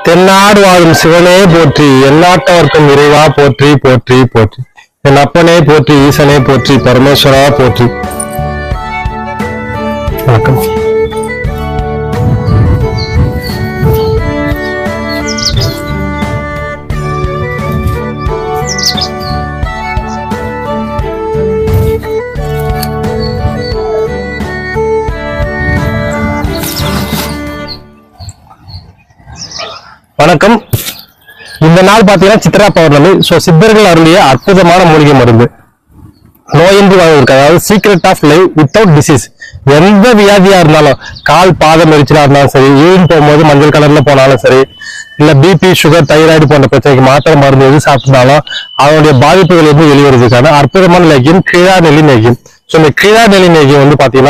தென்னாடு வாழும் சிவனே போற்றி, எந்நாட்டவர்க்கும் இறைவா போற்றி போற்றி போற்றி. என் அப்பனே போற்றி, ஈசனே போற்றி, பரமேஸ்வரா போற்றி. வணக்கம். வணக்கம். இந்த நாள் பாத்தீங்கன்னா சித்ரா பௌர்ணமி. சித்தர்கள் அருளிய அற்புதமான மூலிகை மருந்து, நோயின்றி வாழ்வதற்கு, அதாவது secret of life without disease. எந்த வியாதியா இருந்தாலும், கால் பாதம் எரிச்சலா இருந்தாலும் சரி, யூரின் போகும்போது மஞ்சள் கலர்ல போனாலும் சரி, இல்ல பிபி, சுகர், தைராய்டு போன்ற பிரச்சனைக்கு மாத்திரை மருந்து எது சாப்பிட்டாலும் அதனுடைய பாதிப்புகள் வெளிவருவதற்கான அற்புதமான லேகியம் கீழா நெல்லி லேகியம். இந்த கீழா நெல்லி லேகியம் பாத்தீங்கன்னா